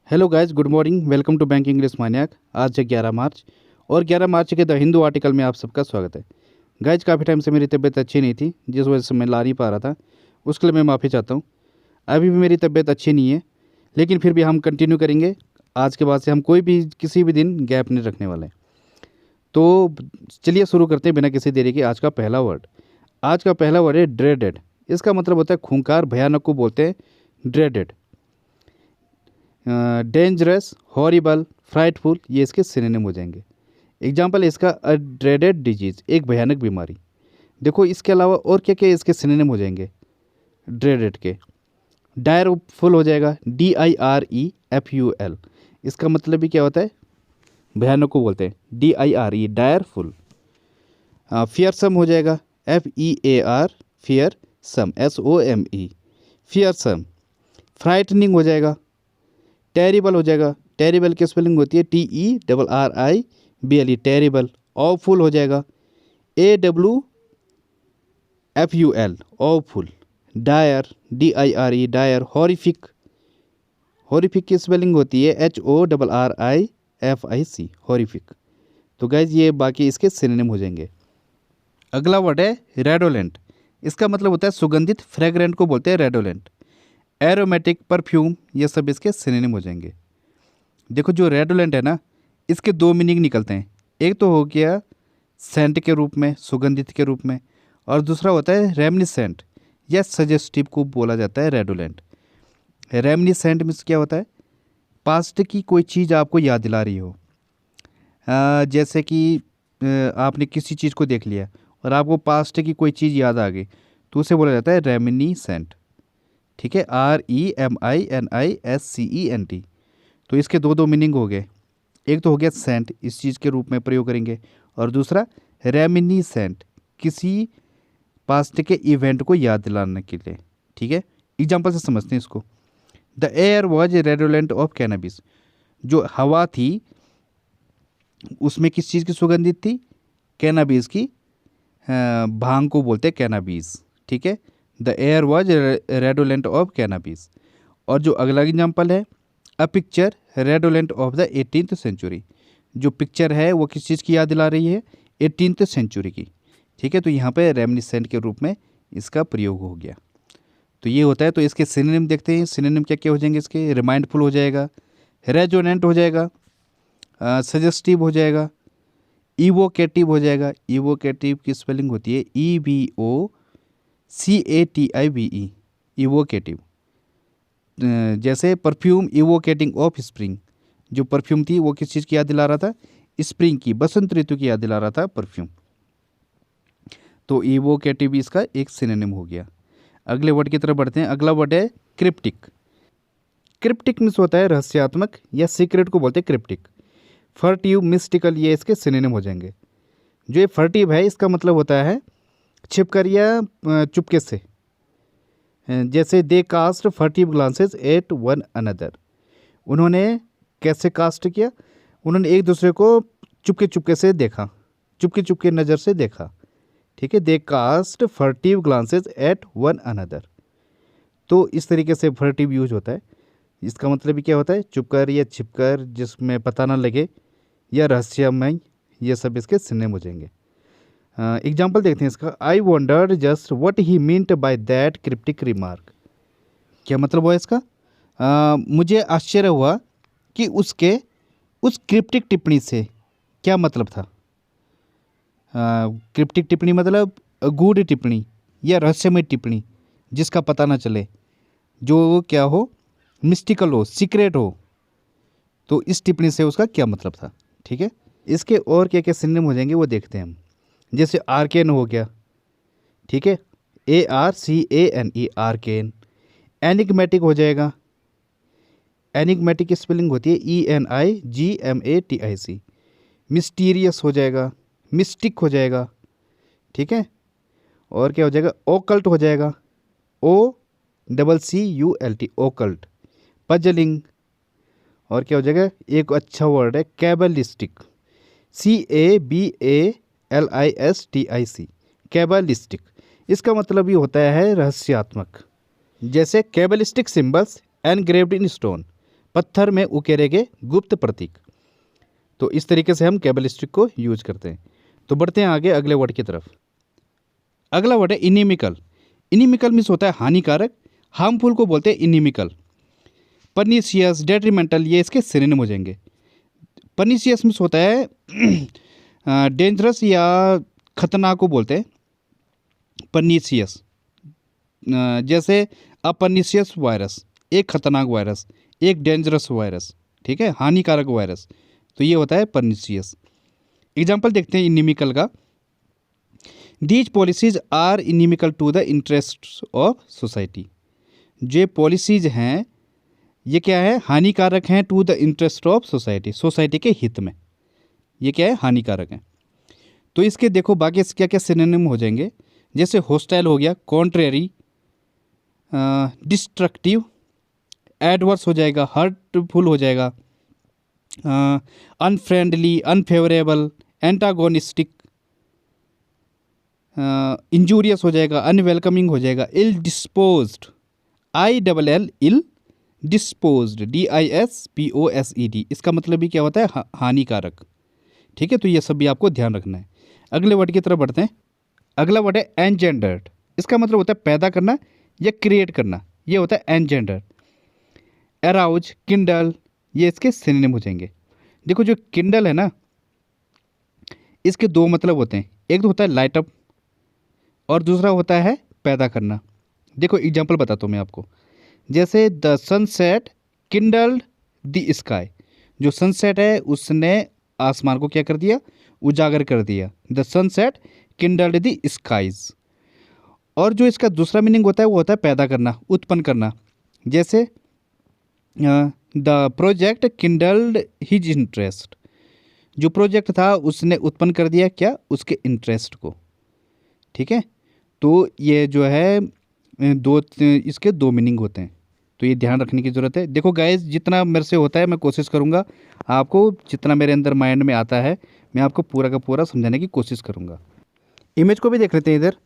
Hello guys, good morning. Welcome to bank English maniac. आज है 11 मार्च और 11 मार्च के द हिंदू आर्टिकल में आप सबका स्वागत है। गाइस, काफ़ी टाइम से मेरी तबीयत अच्छी नहीं थी, जिस वजह से मैं ला नहीं पा रहा था। उसके लिए मैं माफ़ी चाहता हूँ। अभी भी मेरी तबीयत अच्छी नहीं है, लेकिन फिर भी हम कंटिन्यू करेंगे। आज के बाद से हम कोई भी किसी भी दिन गैप नहीं रखने वाले। तो चलिए शुरू करते हैं बिना किसी देरी के। आज का पहला वर्ड है ड्रेडेड। इसका मतलब होता है खूंखार, भयानक को बोलते हैं ड्रेडेड। डेंजरस, हॉरिबल, फ्राइटफुल, ये इसके सिनोनिम हो जाएंगे। एग्जाम्पल है इसका अ ड्रेडेड डिजीज, एक भयानक बीमारी। देखो इसके अलावा और क्या क्या इसके सिनोनिम हो जाएंगे ड्रेडेड के। डायरफुल हो जाएगा, DIREFUL। इसका मतलब भी क्या होता है? भयानक को बोलते हैं DIRE, डायरफुल। फियरसम हो जाएगा, FEAR, फियर सम, SOME, फियरसम। फ्राइटनिंग हो जाएगा, टेरिबल हो जाएगा। टेरिबल की स्पेलिंग होती है TERRIBLE, टेरिबल। ऑफुल हो जाएगा, AWFUL, awful. Dire, DIRE, dire. Horrific, horrific की स्पेलिंग होती है HORRIFIC, हॉरिफिक। तो गाइज ये बाकी इसके सिनोनिम हो जाएंगे। अगला वर्ड है रेडोलेंट। इसका मतलब होता है सुगंधित, फ्रेग्रेंट को बोलते हैं रेडोलेंट। एरोमेटिक, परफ्यूम, ये सब इसके सिनोनिम हो जाएंगे। देखो जो रेडोलेंट है ना, इसके दो मीनिंग निकलते हैं। एक तो हो गया सेंट के रूप में, सुगंधित के रूप में, और दूसरा होता है रेमनिसेंट या सजेस्टिव को बोला जाता है रेडोलेंट। रेमनिसेंट मीन्स क्या होता है? पास्ट की कोई चीज़ आपको याद दिला रही हो। जैसे कि आपने किसी चीज़ को देख लिया और आपको पास्ट की कोई चीज़ याद आ गई, तो उसे बोला जाता है रेमिनीसेंट। ठीक है, REMINISCENT। तो इसके दो दो मीनिंग हो गए। एक तो हो गया सेंट, इस चीज़ के रूप में प्रयोग करेंगे, और दूसरा रेमिनीसेंट, किसी पास्ट के इवेंट को याद दिलाने के लिए। ठीक है, एग्जाम्पल से समझते हैं इसको। The air was redolent of cannabis. जो हवा थी उसमें किस चीज़ की सुगंधित थी? कैनाबीस की। भांग को बोलते हैं कैनाबीस। ठीक है, the air was redolent of cannabis. और जो अगला एग्जाम्पल है, a picture redolent of the 18th century. जो पिक्चर है वो किस चीज़ की याद दिला रही है? 18th सेंचुरी की। ठीक है, तो यहाँ पे रेमनिसेंट के रूप में इसका प्रयोग हो गया। तो ये होता है। तो इसके सिनोनिम देखते हैं। सिनोनिम क्या क्या हो जाएंगे इसके? रिमाइंडफुल हो जाएगा, रेजोनेंट हो जाएगा, सजेस्टिव हो जाएगा, इवोकेटिव हो जाएगा। इवोकेटिव की स्पेलिंग होती है EVOCATIVE, इवोकेटिव। जैसे परफ्यूम इवोकेटिंग ऑफ स्प्रिंग। जो परफ्यूम थी वो किस चीज़ की याद दिला रहा था? स्प्रिंग की, बसंत ऋतु की याद दिला रहा था परफ्यूम। तो इवोकेटिव इसका एक सिनोनिम हो गया। अगले वर्ड की तरफ बढ़ते हैं। अगला वर्ड है क्रिप्टिक। क्रिप्टिक मीन्स होता है रहस्यात्मक या सीक्रेट को बोलते हैं क्रिप्टिक। फर्टिव, मिस्टिकल, ये इसके सिनोनिम हो जाएंगे। जो ये फर्टिव है इसका मतलब होता है छिपकर या चुपके से। जैसे they cast furtive glances at one another. उन्होंने कैसे कास्ट किया? उन्होंने एक दूसरे को चुपके चुपके से देखा, चुपके चुपके नज़र से देखा। ठीक है, they cast furtive glances at one another. तो इस तरीके से फर्टिव यूज होता है। इसका मतलब भी क्या होता है? चुपकर या छिपकर, जिसमें पता ना लगे, या रहस्यमय, ये सब इसके सिनोनिम हो जाएंगे। एग्जाम्पल देखते हैं इसका। I wondered just what he meant by that cryptic remark. क्या मतलब हुआ इसका? मुझे आश्चर्य हुआ कि उसके उस क्रिप्टिक टिप्पणी से क्या मतलब था। क्रिप्टिक टिप्पणी मतलब गूढ़ टिप्पणी या रहस्यमय टिप्पणी, जिसका पता ना चले, जो क्या हो, मिस्टिकल हो, सीक्रेट हो। तो इस टिप्पणी से उसका क्या मतलब था। ठीक है, इसके और क्या क्या सिनोनिम हो जाएंगे वो देखते हैं हम। जैसे आर्केन हो गया। ठीक है, ARCANE, आर्केन। एनिग्मेटिक हो जाएगा। एनिग्मेटिक की स्पेलिंग होती है ENIGMATIC। मिस्टीरियस हो जाएगा, मिस्टिक हो जाएगा। ठीक है, और क्या हो जाएगा? ओकल्ट हो जाएगा, OCCULT, ओकल्ट। पजलिंग। और क्या हो जाएगा? एक अच्छा वर्ड है कैबलिस्टिक, CABALISTIC, कैबलिस्टिक। इसका मतलब ये होता है रहस्यात्मक। जैसे कैबलिस्टिक सिंबल्स एनग्रेव्ड इन स्टोन, पत्थर में उकेरे गए गुप्त प्रतीक। तो इस तरीके से हम कैबलिस्टिक को यूज करते हैं। तो बढ़ते हैं आगे अगले वर्ड की तरफ। अगला वर्ड है इनिमिकल। इनिमिकल मीन्स होता है हानिकारक, हार्मफुल को बोलते हैं इनिमिकल। परनीसियस, डेट्रीमेंटल, ये इसके सिनोनिम हो जाएंगे। परनीसियस मीन्स होता है डेंजरस या खतरनाक को बोलते हैं परनीसियस। जैसे अपरनीसियस वायरस, एक खतरनाक वायरस, एक डेंजरस वायरस, ठीक है, हानिकारक वायरस, तो ये होता है परनीसियस। एग्जाम्पल देखते हैं इनिमिकल का। These policies are inimical to the interest of society. जो पॉलिसीज हैं ये क्या है, हानिकारक हैं to the interest of society, society के हित में ये क्या है, हानिकारक हैं। तो इसके देखो बाकी क्या क्या सिनोनिम हो जाएंगे। जैसे हॉस्टाइल हो गया, कॉन्ट्रेरी, डिस्ट्रक्टिव, एडवर्स हो जाएगा, हर्टफुल हो जाएगा, अनफ्रेंडली, अनफेवरेबल, एंटागोनिस्टिक, इंजूरियस हो जाएगा, अनवेलकमिंग हो जाएगा, इल डिस्पोज्ड, ILL इल डिस्पोज्ड, DISPOSED, इसका मतलब भी क्या होता है, हानिकारक। ठीक है, तो ये सब भी आपको ध्यान रखना है। अगले वर्ड की तरफ बढ़ते हैं। अगला वर्ड है एनजेंडर्ड। इसका मतलब होता है पैदा करना या क्रिएट करना, ये होता है एनजेंडर। एराउज, किंडल, ये इसके सिनोनिम हो जाएंगे। देखो जो किंडल है ना, इसके दो मतलब होते हैं, एक तो होता है लाइट अप और दूसरा होता है पैदा करना। देखो एग्जांपल बताता हूँ मैं आपको। जैसे the sunset kindled the sky, जो सनसेट है उसने आसमान को क्या कर दिया, उजागर कर दिया। The sunset kindled the skies. और जो इसका दूसरा मीनिंग होता है वो होता है पैदा करना, उत्पन्न करना। जैसे the project kindled his interest, जो प्रोजेक्ट था उसने उत्पन्न कर दिया क्या, उसके इंटरेस्ट को। ठीक है, तो ये जो है इसके दो मीनिंग होते हैं, तो ये ध्यान रखने की ज़रूरत है। देखो गाइस, जितना मेरे से होता है मैं कोशिश करूँगा आपको, जितना मेरे अंदर माइंड में आता है मैं आपको पूरा का पूरा समझाने की कोशिश करूँगा। इमेज को भी देख लेते हैं। इधर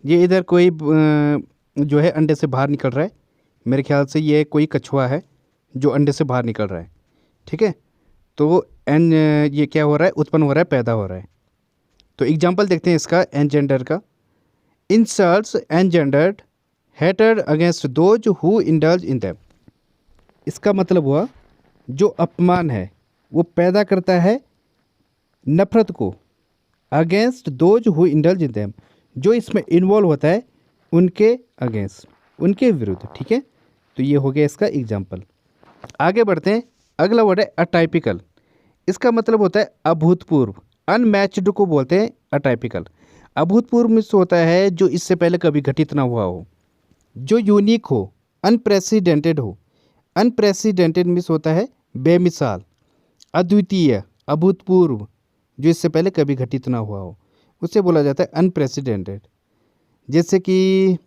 ये इधर कोई जो है अंडे से बाहर निकल रहा है, मेरे ख्याल से ये कोई कछुआ है जो अंडे से बाहर निकल रहा है। ठीक है, तो ये क्या हो रहा है, उत्पन्न हो रहा है, पैदा हो रहा है। तो एग्जाम्पल देखते हैं इसका एनजेंडर का। Insults engendered hatred against those who indulge in them. इसका मतलब हुआ जो अपमान है वो पैदा करता है नफरत को, against those who indulge in them, जो इसमें इन्वॉल्व होता है उनके अगेंस्ट, उनके विरुद्ध। ठीक है, तो ये हो गया इसका एग्जाम्पल। आगे बढ़ते हैं। अगला वर्ड है अटाइपिकल। इसका मतलब होता है अभूतपूर्व, अनमैच्ड को बोलते हैं अटाइपिकल। अभूतपूर्व मीन्स होता है जो इससे पहले कभी घटित ना हुआ हो, जो यूनिक हो, अनप्रेसिडेंटेड हो। अनप्रेसिडेंटेड मीन्स होता है बेमिसाल, अद्वितीय, अभूतपूर्व, जो इससे पहले कभी घटित ना हुआ हो, उसे बोला जाता है अनप्रेसिडेंटेड। जैसे कि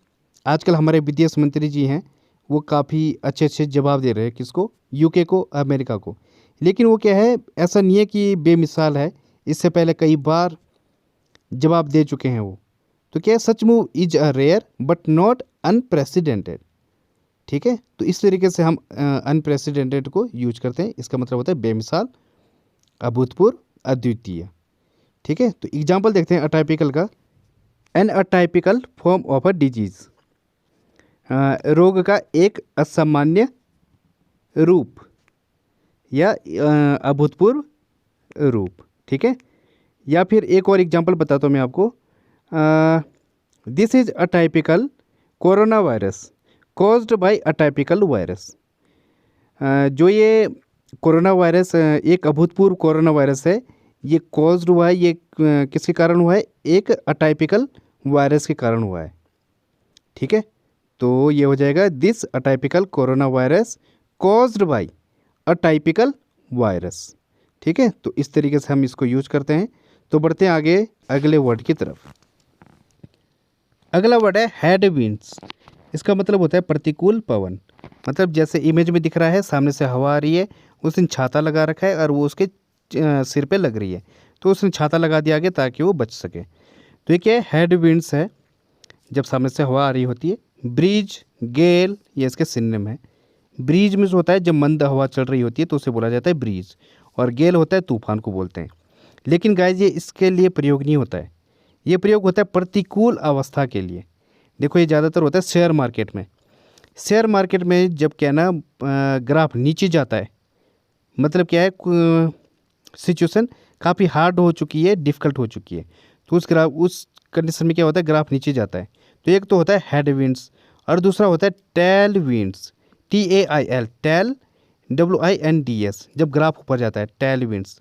आजकल हमारे विदेश मंत्री जी हैं, वो काफ़ी अच्छे अच्छे जवाब दे रहे हैं, किसको, UK को, अमेरिका को। लेकिन वो क्या है, ऐसा नहीं है कि बेमिसाल है, इससे पहले कई बार जवाब दे चुके हैं वो। तो क्या है, such move is a rare but not unprecedented. ठीक है, तो इस तरीके से हम अनप्रेसिडेंटेड को यूज करते हैं। इसका मतलब होता है बेमिसाल, अभूतपूर्व, अद्वितीय। ठीक है, तो एग्जाम्पल देखते हैं अटाइपिकल का। An atypical form of a disease, रोग का एक असामान्य रूप या अभूतपूर्व रूप। ठीक है, या फिर एक और एग्जांपल बताता हूँ मैं आपको। This is atypical corona virus caused by atypical virus. जो ये कोरोना वायरस एक अभूतपूर्व कोरोना वायरस है, ये कॉज्ड हुआ है, ये किसके कारण हुआ है, एक अटाइपिकल वायरस के कारण हुआ है। ठीक है, तो ये हो जाएगा this atypical corona virus caused by atypical virus. ठीक है, तो इस तरीके से हम इसको यूज करते हैं। तो बढ़ते हैं आगे अगले वर्ड की तरफ। अगला वर्ड है हेड विंड्स। इसका मतलब होता है प्रतिकूल पवन। मतलब जैसे इमेज में दिख रहा है, सामने से हवा आ रही है, उसने छाता लगा रखा है और वो उसके सिर पे लग रही है, तो उसने छाता लगा दिया आगे ताकि वो बच सके। तो ये क्या है, हेड विंड्स है, जब सामने से हवा आ रही होती है। ब्रीज, गेल, ये इसके सिनोनिम है। ब्रीज मीन्स होता है जब मंद हवा चल रही होती है तो उसे बोला जाता है ब्रीज, और गेल होता है तूफान को बोलते हैं। लेकिन गाइज ये इसके लिए प्रयोग नहीं होता है, ये प्रयोग होता है प्रतिकूल अवस्था के लिए। देखो ये ज़्यादातर होता है शेयर मार्केट में। शेयर मार्केट में जब क्या ना ग्राफ नीचे जाता है, मतलब क्या है, सिचुएशन काफ़ी हार्ड हो चुकी है, डिफ़िकल्ट हो चुकी है, तो उस कंडीशन में क्या होता है, ग्राफ नीचे जाता है। तो एक तो होता है हेड विंड्स और दूसरा होता है tail winds, TAIL, tail WINDS। जब ग्राफ ऊपर जाता है टेल विंड्स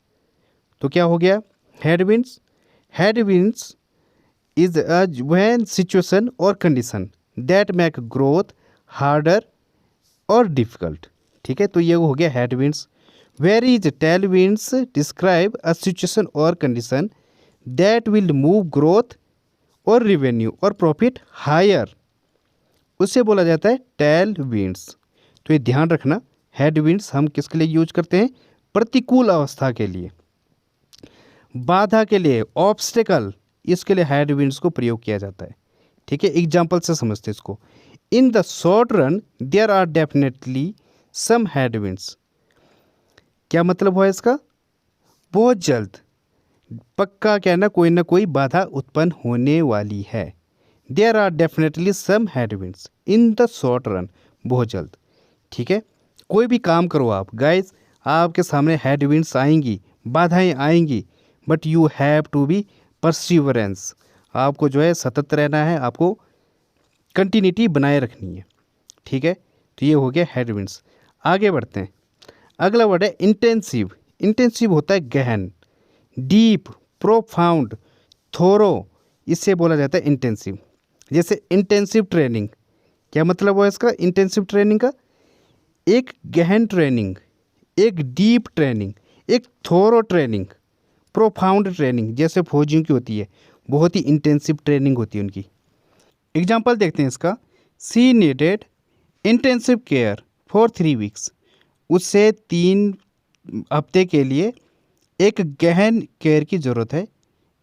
तो क्या हो गया, head winds. Head winds is when situation और condition that make growth harder और डिफिकल्ट। ठीक है, तो ये हो गया head winds. Where is tail winds describe a situation और condition that will move growth और रेवेन्यू और प्रॉफिट हायर, उससे बोला जाता है टेल विंड्स। तो ये ध्यान रखना, हेड विंड्स हम किसके लिए यूज करते हैं, प्रतिकूल अवस्था के लिए, बाधा के लिए, ऑब्स्टेकल, इसके लिए हेड विंड्स को प्रयोग किया जाता है। ठीक है, एग्जाम्पल से समझते हैं इसको। In the short run there are definitely some headwinds. क्या मतलब हुआ इसका, बहुत जल्द पक्का क्या ना कोई बाधा उत्पन्न होने वाली है। There are definitely some headwinds in the short run, बहुत जल्द। ठीक है, कोई भी काम करो आप गाइज, आपके सामने हेड विंड्स आएंगी, बाधाएं आएंगी, but you have to be perseverance. आपको जो है सतत रहना है, आपको कंटिन्यूटी बनाए रखनी है। ठीक है, तो ये हो गया हेड विंड्स। आगे बढ़ते हैं, अगला वर्ड है इंटेंसिव। इंटेंसिव होता है गहन, डीप, प्रोफाउंड, थोरो, इससे बोला जाता है इंटेंसिव। जैसे इंटेंसिव ट्रेनिंग, क्या मतलब हुआ इसका, इंटेंसिव ट्रेनिंग का, एक गहन ट्रेनिंग, एक डीप ट्रेनिंग, एक थोरो ट्रेनिंग, प्रोफाउंड ट्रेनिंग, जैसे फौजियों की होती है, बहुत ही इंटेंसिव ट्रेनिंग होती है उनकी। एग्जाम्पल देखते हैं इसका, she needed intensive care for 3 weeks. उससे 3 हफ्ते के लिए एक गहन केयर की ज़रूरत है,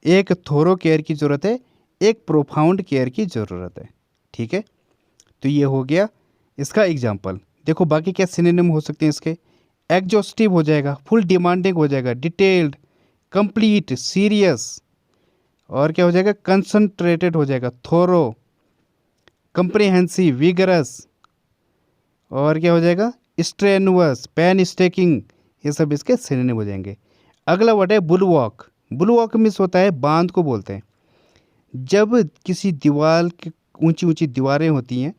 एक थोरो केयर की ज़रूरत है, एक प्रोफाउंड केयर की ज़रूरत है। ठीक है, तो ये हो गया इसका एग्जाम्पल। देखो बाकी क्या सिनोनिम हो सकते हैं इसके, एग्जॉस्टिव हो जाएगा, फुल डिमांडिंग हो जाएगा, डिटेल्ड, कंप्लीट, सीरियस, और क्या हो जाएगा, कंसंट्रेटेड हो जाएगा, थोरो, कंप्रिहेंसिव, विगरस, और क्या हो जाएगा, स्ट्रेनुअस, पेन स्टेकिंग, ये सब इसके सिनोनिम हो जाएंगे। अगला वर्ड है बुलवॉक। बुलवॉक मीन्स होता है बांध को बोलते हैं। जब किसी दीवार की ऊंची ऊंची दीवारें होती हैं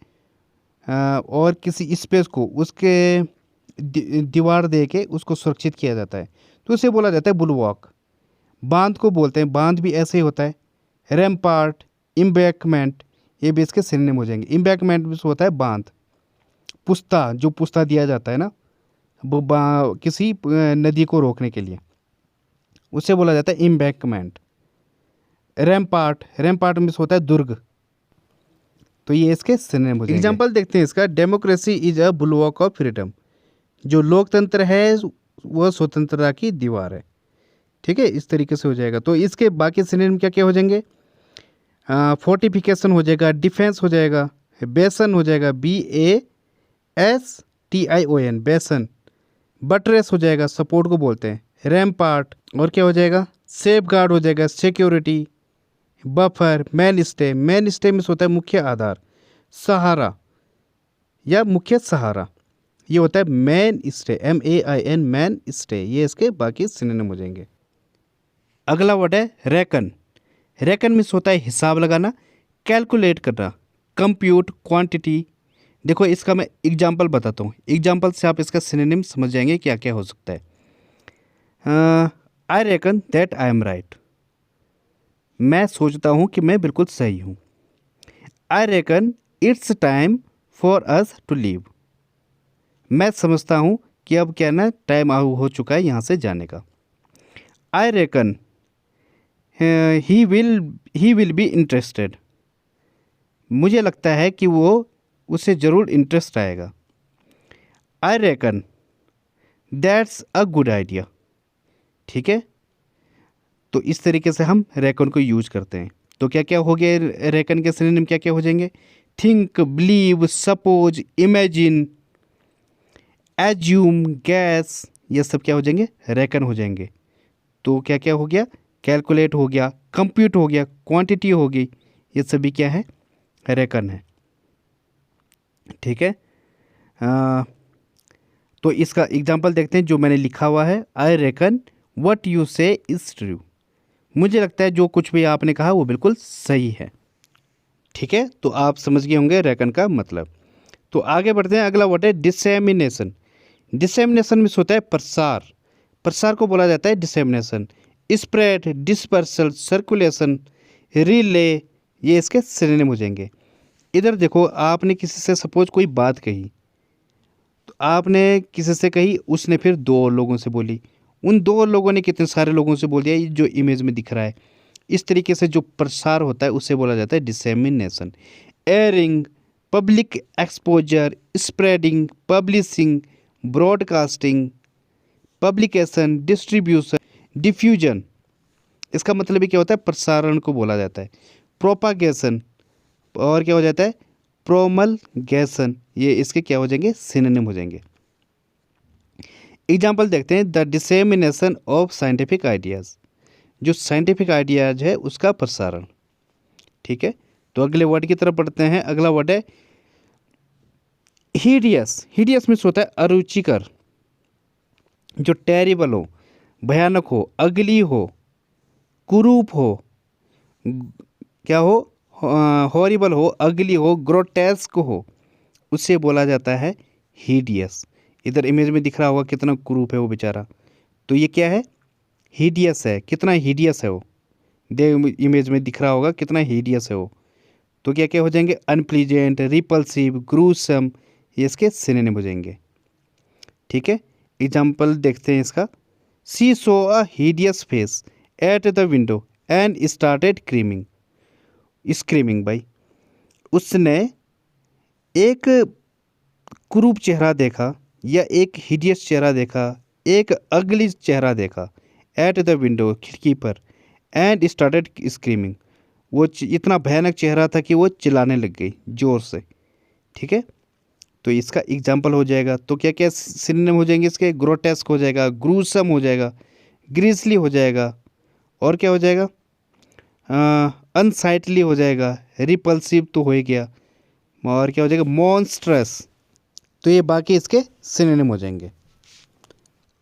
और किसी स्पेस को उसके दीवार दे के उसको सुरक्षित किया जाता है, तो उसे बोला जाता है बुलवॉक। बांध को बोलते हैं, बांध भी ऐसे ही होता है, रैम्पार्ट, इम्बैंकमेंट, ये भी इसके सिनोनिम हो जाएंगे। इम्बैंकमेंट भी होता है बांध, पुस्ता, जो पुस्ता दिया जाता है ना किसी नदी को रोकने के लिए, उसे बोला जाता है इम्बैंकमेंट। रैम्पार्ट, रैम्पार्ट में होता है दुर्ग। तो ये इसके सिनोनिम हो जाएंगे। एग्जाम्पल देखते हैं इसका, democracy is a bulwark of freedom. जो लोकतंत्र है वह स्वतंत्रता की दीवार है। ठीक है, इस तरीके से हो जाएगा। तो इसके बाकी सिनोनिम क्या क्या हो जाएंगे, फोर्टिफिकेशन हो जाएगा, डिफेंस हो जाएगा, बेसन हो जाएगा, BASTION, बेसन, बटरेस हो जाएगा, सपोर्ट को बोलते हैं, रैम्पार्ट, और क्या हो जाएगा, सेफ गार्ड हो जाएगा, security, buffer, main stay, main stay में होता है मुख्य आधार, सहारा या मुख्य सहारा, ये होता है main stay, MAIN, man stay. ये इसके बाकी सिनोनिम हो जाएंगे। अगला वर्ड है रेकन। रेकन में होता है हिसाब लगाना, कैलकुलेट करना, कंप्यूट, क्वांटिटी। देखो इसका मैं एग्जांपल बताता हूँ, एग्जांपल से आप इसका सिनोनिम समझ जाएंगे क्या क्या हो सकता है। I reckon that I am right, मैं सोचता हूँ कि मैं बिल्कुल सही हूँ। I reckon it's time for us to leave, मैं समझता हूँ कि अब क्या ना टाइम हो चुका है यहाँ से जाने का। आई reckon he will be interested, मुझे लगता है कि वो उसे ज़रूर इंटरेस्ट आएगा। आई reckon that's a good idea. ठीक है, तो इस तरीके से हम रेकन को यूज करते हैं। तो क्या क्या हो गया, रेकन के सिनोनिम क्या क्या हो जाएंगे, think, believe, suppose, imagine, assume, gas, ये सब क्या हो जाएंगे, रेकन हो जाएंगे। तो क्या क्या हो गया, कैलकुलेट हो गया, कंप्यूट हो गया, क्वांटिटी हो गई, ये सभी क्या है, रेकन है। ठीक है। तो इसका एग्जांपल देखते हैं जो मैंने लिखा हुआ है। आई रेकन व्हाट यू से इज ट्रू। मुझे लगता है जो कुछ भी आपने कहा वो बिल्कुल सही है। ठीक है, तो आप समझ गए होंगे रेकन का मतलब। तो आगे बढ़ते हैं, अगला वर्ड है डिसेमिनेशन। डिसेमिनेशन में होता है प्रसार। प्रसार को बोला जाता है dissemination. Spread, dispersal, circulation, relay, ये इसके सिनोनिम हो जाएंगे। इधर देखो, आपने किसी से सपोज कोई बात कही, तो आपने किसी से कही, उसने फिर दो लोगों से बोली, उन दो लोगों ने कितने सारे लोगों से बोल दिया, ये जो इमेज में दिख रहा है। इस तरीके से जो प्रसार होता है उसे बोला जाता है dissemination. Airing, public exposure, spreading, publishing, broadcasting, publication, distribution, diffusion, इसका मतलब ही क्या होता है, प्रसारण को बोला जाता है। प्रोपागेशन, और क्या हो जाता है, प्रोमलगेशन, ये इसके क्या हो जाएंगे, सिनोनिम हो जाएंगे। एग्जाम्पल देखते हैं, the dissemination of scientific ideas, जो साइंटिफिक आइडियाज है उसका प्रसारण। ठीक है, तो अगले वर्ड की तरफ बढ़ते हैं। अगला वर्ड है हीडियस। हीडियस में होता है अरुचिकर, जो टेरिबल हो, भयानक हो, अगली हो, कुरूप हो, क्या हो, हॉरिबल हो, अगली हो, ग्रोटेस्क हो, उसे बोला जाता है हीडियस। इधर इमेज में दिख रहा होगा कितना कुरूप है वो बेचारा, तो ये क्या है, हीडियस है। कितना हीडियस है वो, दे इमेज में दिख रहा होगा कितना हीडियस है वो। तो क्या क्या हो जाएंगे, अनप्लीजेंट, रिपल्सिव, ग्रूसम, ये इसके सिनोनिम हो जाएंगे। ठीक है, एग्जाम्पल देखते हैं इसका। She saw a hideous face at the window and started screaming भाई, उसने एक कुरूप चेहरा देखा, या एक हिडियस चेहरा देखा, एक अगली चेहरा देखा, एट द विंडो, खिड़की पर, एंड स्टार्टेड स्क्रीमिंग, वो इतना भयानक चेहरा था कि वो चिल्लाने लग गई ज़ोर से। ठीक है, तो इसका एग्जाम्पल हो जाएगा। तो क्या क्या सिनोनिम हो जाएंगे इसके, ग्रोटेस्क हो जाएगा, ग्रूसम हो जाएगा, ग्रीसली हो जाएगा, और क्या हो जाएगा, अनसाइटली हो जाएगा, रिपल्सिव तो हो ही गया, और क्या हो जाएगा, मॉन्स्ट्रस। तो ये बाकी इसके सिनोनिम हो जाएंगे।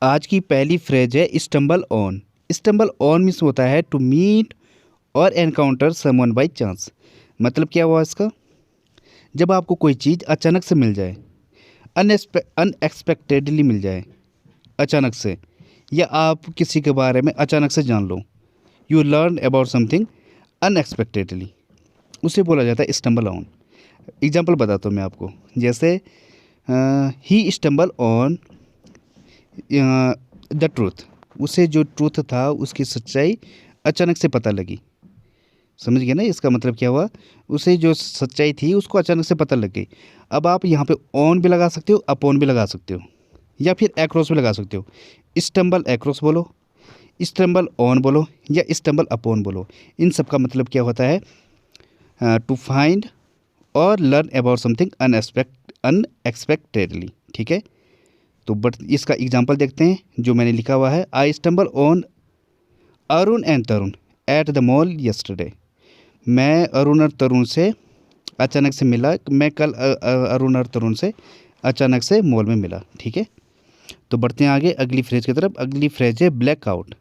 आज की पहली फ्रेज है stumble on. Stumble on means होता है टू मीट और एनकाउंटर समवन बाय चांस। मतलब क्या हुआ इसका, जब आपको कोई चीज़ अचानक से मिल जाए, अनएक्सपेक्टेडली मिल जाए अचानक से, या आप किसी के बारे में अचानक से जान लो, you learn about something unexpectedly, उसे बोला जाता है स्टम्बल ऑन। एग्जाम्पल बताता हूँ मैं आपको, जैसे ही स्टम्बल ऑन द ट्रूथ, उसे जो ट्रूथ था उसकी सच्चाई अचानक से पता लगी। समझ गए ना, इसका मतलब क्या हुआ, उसे जो सच्चाई थी उसको अचानक से पता लग गई। अब आप यहाँ पे ऑन भी लगा सकते हो, अपॉन भी लगा सकते हो, या फिर एक्रॉस भी लगा सकते हो। स्टम्बल एक्रॉस बोलो, स्टम्बल ऑन बोलो, या स्टम्बल अपॉन बोलो। इन सब का मतलब क्या होता है, टू फाइंड और लर्न अबाउट समथिंग अनएक्सपेक्टेडली। ठीक है, तो बट इसका एग्जांपल देखते हैं जो मैंने लिखा हुआ है। I stumble on Arun and Tarun at the mall yesterday. मैं अरुण और तरुण से अचानक से मिला, मैं कल अरुण और तरुण से अचानक से मॉल में मिला। ठीक है, तो बढ़ते हैं आगे अगली फ्रेज की तरफ। अगली फ्रेज है ब्लैकआउट।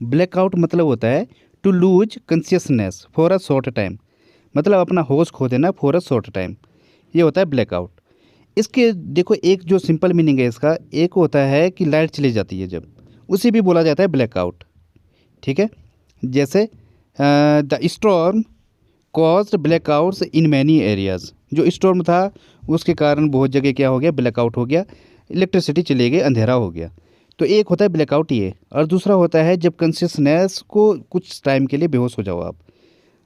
ब्लैकआउट मतलब होता है to lose consciousness for a short time, मतलब अपना होश खो देना फॉर अ शॉर्ट टाइम, ये होता है ब्लैकआउट। इसके देखो एक जो सिंपल मीनिंग है इसका, एक होता है कि लाइट चली जाती है जब, उसे भी बोला जाता है ब्लैकआउट। ठीक है, जैसे the storm caused blackouts in many areas, जो स्टॉर्म था उसके कारण बहुत जगह क्या हो गया, ब्लैकआउट हो गया, इलेक्ट्रिसिटी चली गई, अंधेरा हो गया। तो एक होता है ब्लैकआउट ये, और दूसरा होता है जब कॉन्शियसनेस को कुछ टाइम के लिए बेहोश हो जाओ आप,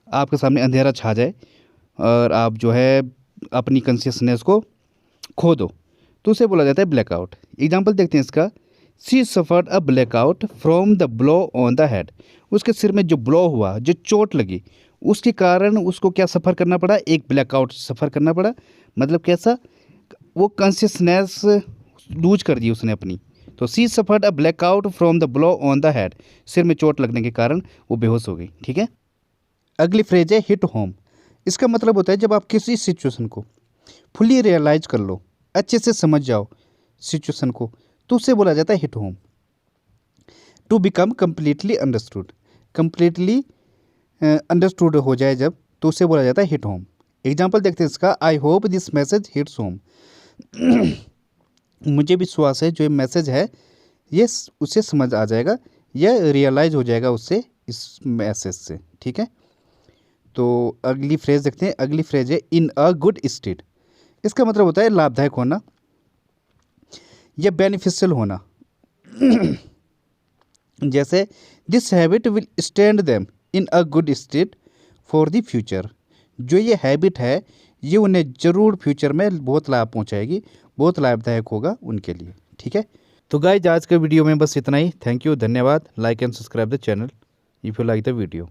आपके सामने अंधेरा छा जाए और आप जो है अपनी कॉन्शियसनेस को खो दो, तो उसे बोला जाता है ब्लैकआउट। एग्जाम्पल देखते हैं इसका। She suffered a blackout from the blow on the head, उसके सिर में जो ब्लो हुआ, जो चोट लगी, उसके कारण उसको क्या सफ़र करना पड़ा, एक ब्लैकआउट सफ़र करना पड़ा। मतलब कैसा, वो कॉन्शियसनेस लूज कर दी उसने अपनी। तो she suffered a blackout from the blow on the head, सिर में चोट लगने के कारण वो बेहोश हो गई। ठीक है। अगली फ्रेज है हिट होम। इसका मतलब होता है जब आप किसी सिचुएशन को फुली रियलाइज कर लो, अच्छे से समझ जाओ सिचुएशन को, तो उससे बोला जाता है hit home. To become completely understood, completely understood हो जाए जब, तो उससे बोला जाता है हिट होम। एग्जाम्पल देखते हैं इसका, I hope this message hits home. मुझे विश्वास है जो ये मैसेज है ये उसे समझ आ जाएगा या रियलाइज हो जाएगा उससे, इस मैसेज से। ठीक है। तो अगली फ्रेज देखते हैं। अगली फ्रेज है इन अ गुड स्टेट। इसका मतलब होता है लाभदायक होना या बेनिफिशियल होना। जैसे this habit will stand them in a good state for the future. जो ये हैबिट है ये उन्हें ज़रूर फ्यूचर में बहुत लाभ पहुंचाएगी, बहुत लाभदायक होगा उनके लिए। ठीक है। तो गाइज आज के वीडियो में बस इतना ही। थैंक यू, धन्यवाद। Like and subscribe the channel if you like the video.